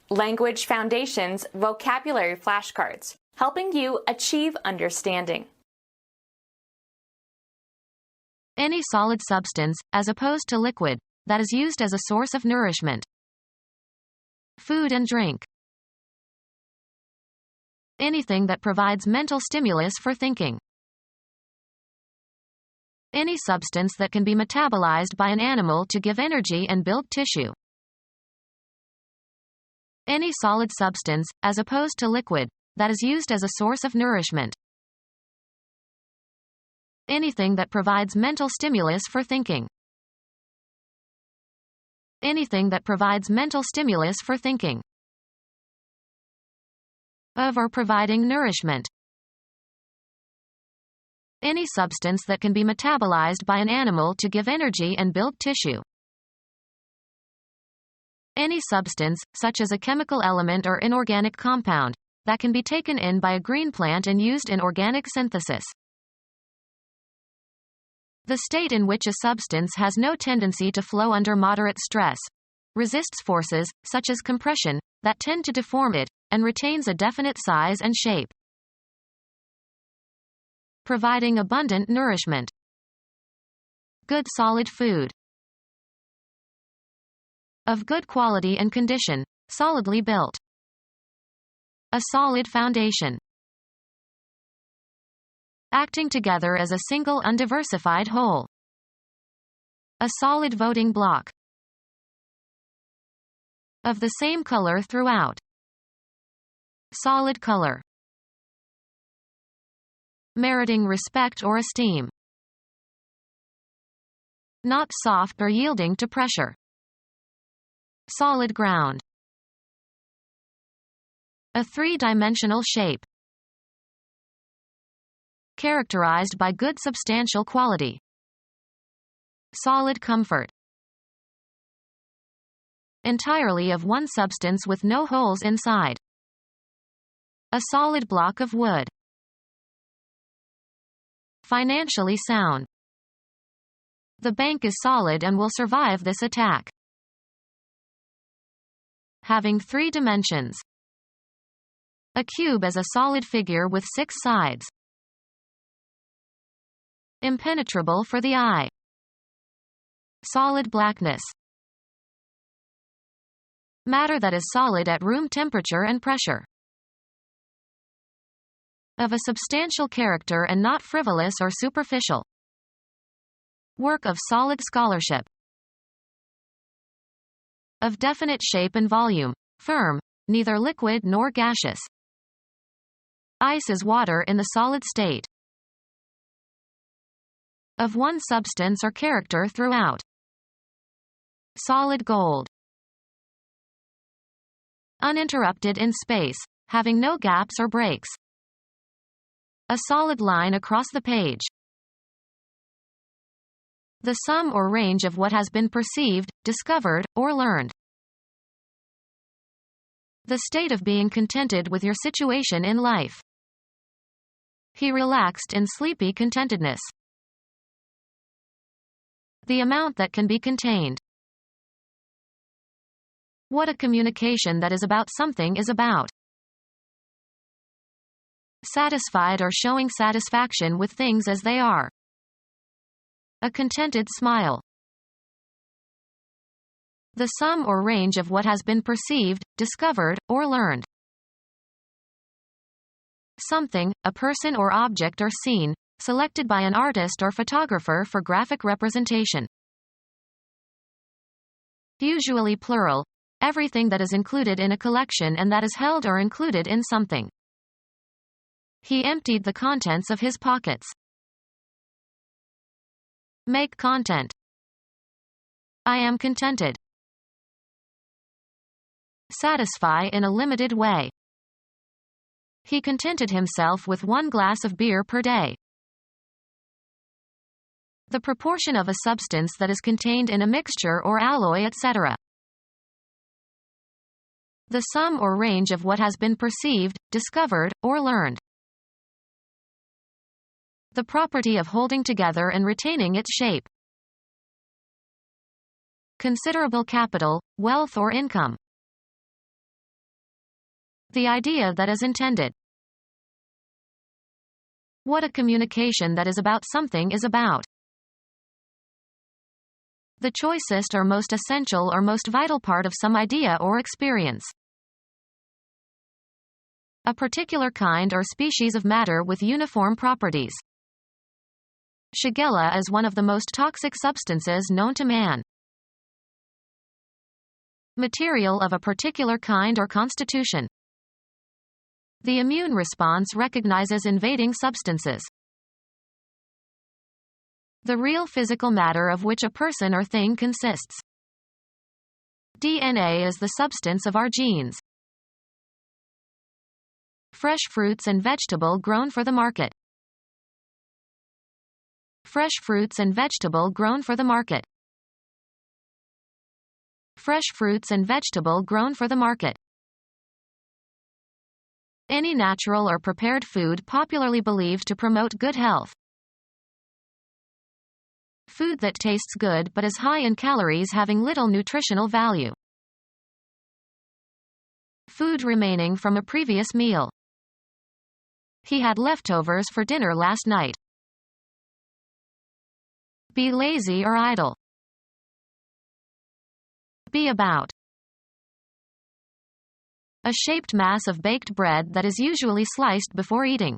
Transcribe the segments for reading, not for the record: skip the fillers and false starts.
Language Foundations Vocabulary Flashcards, helping you achieve understanding. Any solid substance, as opposed to liquid, that is used as a source of nourishment. Food and drink. Anything that provides mental stimulus for thinking. Any substance that can be metabolized by an animal to give energy and build tissue. Any solid substance, as opposed to liquid, that is used as a source of nourishment. Anything that provides mental stimulus for thinking. Anything that provides mental stimulus for thinking. Of or providing nourishment. Any substance that can be metabolized by an animal to give energy and build tissue. Any substance, such as a chemical element or inorganic compound, that can be taken in by a green plant and used in organic synthesis. The state in which a substance has no tendency to flow under moderate stress, resists forces, such as compression, that tend to deform it, and retains a definite size and shape. Providing abundant nourishment. Good solid food. Of good quality and condition, solidly built. A solid foundation. Acting together as a single undiversified whole. A solid voting block. Of the same color throughout. Solid color. Meriting respect or esteem. Not soft or yielding to pressure. Solid ground. A three-dimensional shape. Characterized by good substantial quality. Solid comfort. Entirely of one substance with no holes inside. A solid block of wood. Financially sound. The bank is solid and will survive this attack. Having three dimensions. A cube as a solid figure with 6 sides. Impenetrable for the eye. Solid blackness. Matter that is solid at room temperature and pressure. Of a substantial character and not frivolous or superficial. Work of solid scholarship. Of definite shape and volume, firm, neither liquid nor gaseous. Ice is water in the solid state. Of one substance or character throughout. Solid gold. Uninterrupted in space, having no gaps or breaks. A solid line across the page. The sum or range of what has been perceived, discovered, or learned. The state of being contented with your situation in life. He relaxed in sleepy contentedness. The amount that can be contained. What a communication that is about something is about. Satisfied or showing satisfaction with things as they are. A contented smile. The sum or range of what has been perceived, discovered, or learned. Something, a person or object or scene, selected by an artist or photographer for graphic representation. Usually plural, everything that is included in a collection and that is held or included in something. He emptied the contents of his pockets. Make content. I am contented. Satisfy in a limited way. He contented himself with 1 glass of beer per day. The proportion of a substance that is contained in a mixture or alloy, etc. The sum or range of what has been perceived, discovered, or learned. The property of holding together and retaining its shape. Considerable capital, wealth or income. The idea that is intended. What a communication that is about something is about. The choicest or most essential or most vital part of some idea or experience. A particular kind or species of matter with uniform properties. Shigella is one of the most toxic substances known to man. Material of a particular kind or constitution. The immune response recognizes invading substances. The real physical matter of which a person or thing consists. DNA is the substance of our genes. Fresh fruits and vegetable grown for the market. Fresh fruits and vegetable grown for the market. Fresh fruits and vegetable grown for the market. Any natural or prepared food popularly believed to promote good health. Food that tastes good but is high in calories having little nutritional value. Food remaining from a previous meal. He had leftovers for dinner last night. Be lazy or idle. Be about. A shaped mass of baked bread that is usually sliced before eating.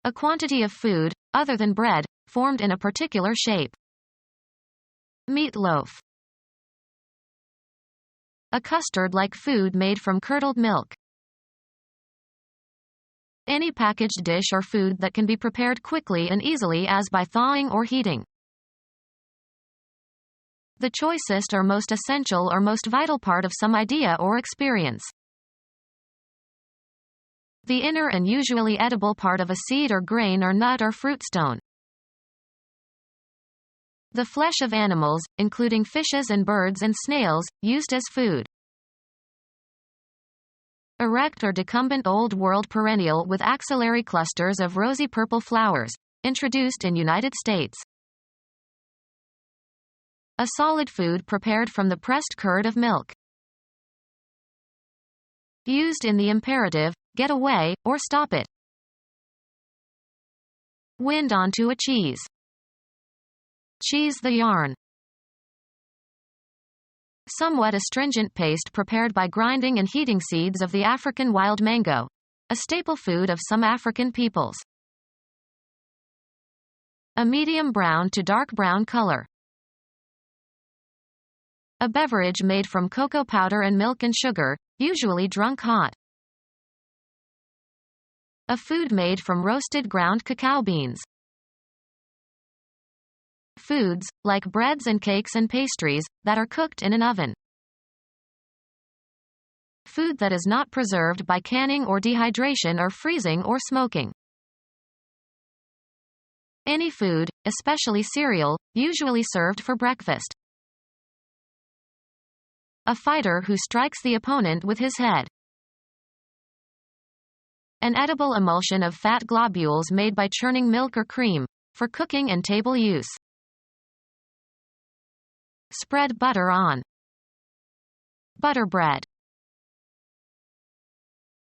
A quantity of food, other than bread, formed in a particular shape. Meatloaf. A custard-like food made from curdled milk. Any packaged dish or food that can be prepared quickly and easily as by thawing or heating. The choicest or most essential or most vital part of some idea or experience. The inner and usually edible part of a seed or grain or nut or fruit stone. The flesh of animals, including fishes and birds and snails, used as food. Erect or decumbent Old World perennial with axillary clusters of rosy purple flowers, introduced in United States. A solid food prepared from the pressed curd of milk. Used in the imperative, get away, or stop it. Wind onto a cheese. Cheese the yarn. Somewhat astringent paste prepared by grinding and heating seeds of the African wild mango, a staple food of some African peoples. A medium brown to dark brown color. A beverage made from cocoa powder and milk and sugar, usually drunk hot. A food made from roasted ground cacao beans. Foods, like breads and cakes and pastries, that are cooked in an oven. Food that is not preserved by canning or dehydration or freezing or smoking. Any food, especially cereal, usually served for breakfast. A fighter who strikes the opponent with his head. An edible emulsion of fat globules made by churning milk or cream, for cooking and table use. Spread butter on. Butter bread.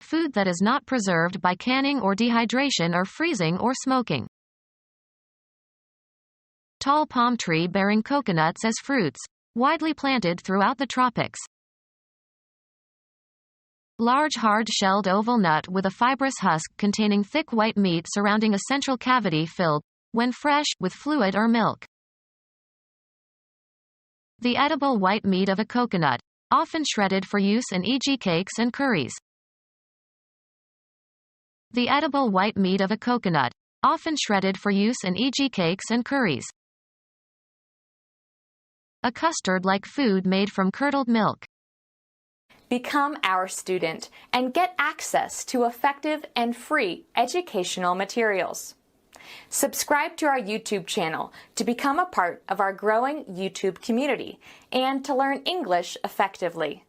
Food that is not preserved by canning or dehydration or freezing or smoking. Tall palm tree bearing coconuts as fruits, widely planted throughout the tropics. Large hard-shelled oval nut with a fibrous husk containing thick white meat surrounding a central cavity filled, when fresh, with fluid or milk. The edible white meat of a coconut, often shredded for use in e.g. cakes and curries. The edible white meat of a coconut, often shredded for use in e.g. cakes and curries. A custard-like food made from curdled milk. Become our student and get access to effective and free educational materials. Subscribe to our YouTube channel to become a part of our growing YouTube community and to learn English effectively.